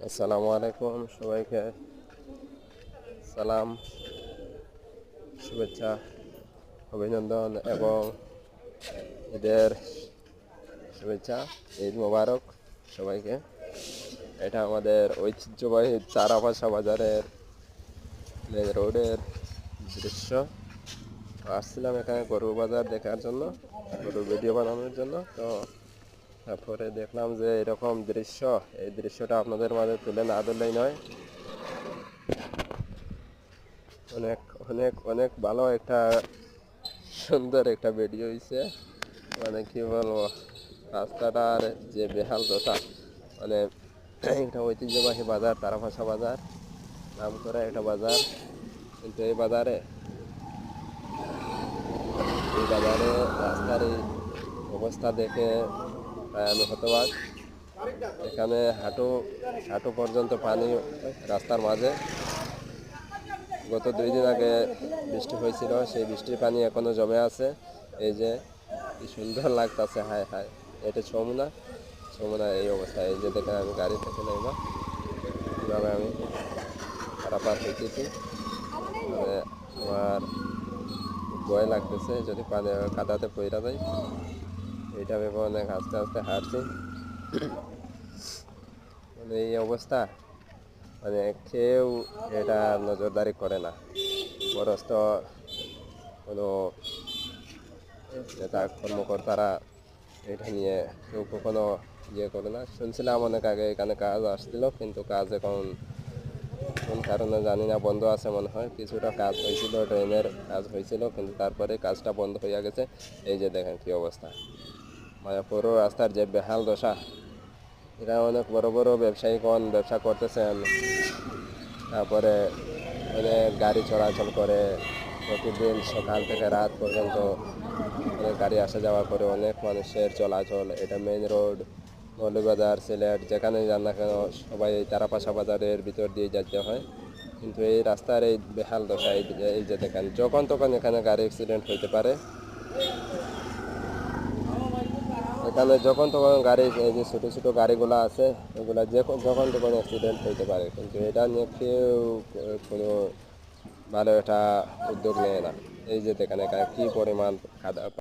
আসসালামু আলাইকুম সবাইকে সালাম, শুভেচ্ছা, অভিনন্দন এবং ঈদের শুভেচ্ছা। ঈদ মোবারক সবাইকে। এটা আমাদের ঐতিহ্যবাহী চারাপাশা বাজারের মেন রোডের দৃশ্য। আসছিলাম এখানে গরুর বাজার দেখার জন্য, গরুর ভিডিও বানানোর জন্য। তো তারপরে দেখলাম যে এরকম দৃশ্য, এই দৃশ্যটা আপনাদের মাঝে তুলে না ধরলেই নয়। অনেক অনেক অনেক ভালো একটা সুন্দর একটা ভিডিও হয়েছে। মানে কি বলবো, রাস্তাটার যে বেহাল দশা, মানে একটা ঐতিহ্যবাহী বাজার, তারাভাষা বাজার নাম করা একটা বাজার। কিন্তু এই বাজারে রাস্তার এই অবস্থা দেখে প্রায় আমি হতবাক। এখানে হাঁটু হাঁটু পর্যন্ত পানি রাস্তার মাঝে। গত 2 দিন আগে বৃষ্টি হয়েছিল, সেই বৃষ্টির পানি এখনো জমে আছে। এই যে কি সুন্দর লাগতেছে, হায় হায়, এটা ছমুনা এই অবস্থা। এই যে দেখেন, আমি গাড়ি থেকে নেইবা কীভাবে আমি পারাপার হইতেছি। মানে আমার ভয় লাগতেছে যদি পানি কাদাতে পইরা যায়। এইটা ভেবে অনেক আস্তে আস্তে হাঁটছি। মানে এই অবস্থা, মানে কেউ এটা নজরদারি করে না। বরস্ত কোনো নেতা কর্মকর্তারা এটা নিয়ে কেউ কখনো করে না। শুনছিলাম অনেক আগে এখানে কাজ আসছিল, কিন্তু কাজ এখন কোন কারণে জানি না বন্ধ আছে মনে হয়। কিছুটা কাজ হয়েছিল, ড্রেনের কাজ হয়েছিল, কিন্তু তারপরে কাজটা বন্ধ হয়ে গেছে। এই যে দেখেন কি অবস্থা, মানে পুরো রাস্তার যে বেহাল দশা। এরা অনেক বড় বড় ব্যবসায়ীগণ ব্যবসা করতেছেন, তারপরে অনেক গাড়ি চলাচল করে প্রতিদিন সকাল থেকে রাত পর্যন্ত। অনেক গাড়ি আসা যাওয়া করে, অনেক মানুষের চলাচল। এটা মেইন রোড, মৌলভীবাজার, সিলেট, যেখানে যান না কেন সবাই এই তারাপাশা বাজারের ভিতর দিয়ে যেতে হয়। কিন্তু এই রাস্তার এই বেহাল দশা, এই যে দেখেন, যখন তখন এখানে গাড়ি অ্যাক্সিডেন্ট হইতে পারে। এখানে যখন তখন গাড়ি, এই যে ছোটো ছোটো গাড়িগুলো আছে, এগুলো যখন তখন অ্যাক্সিডেন্ট হইতে পারে। কিন্তু এটা নিয়ে কেউ কোনো ভালো একটা উদ্যোগ নেয় না। এই যে দেখেন এখানে কী পরিমাণ কাদা।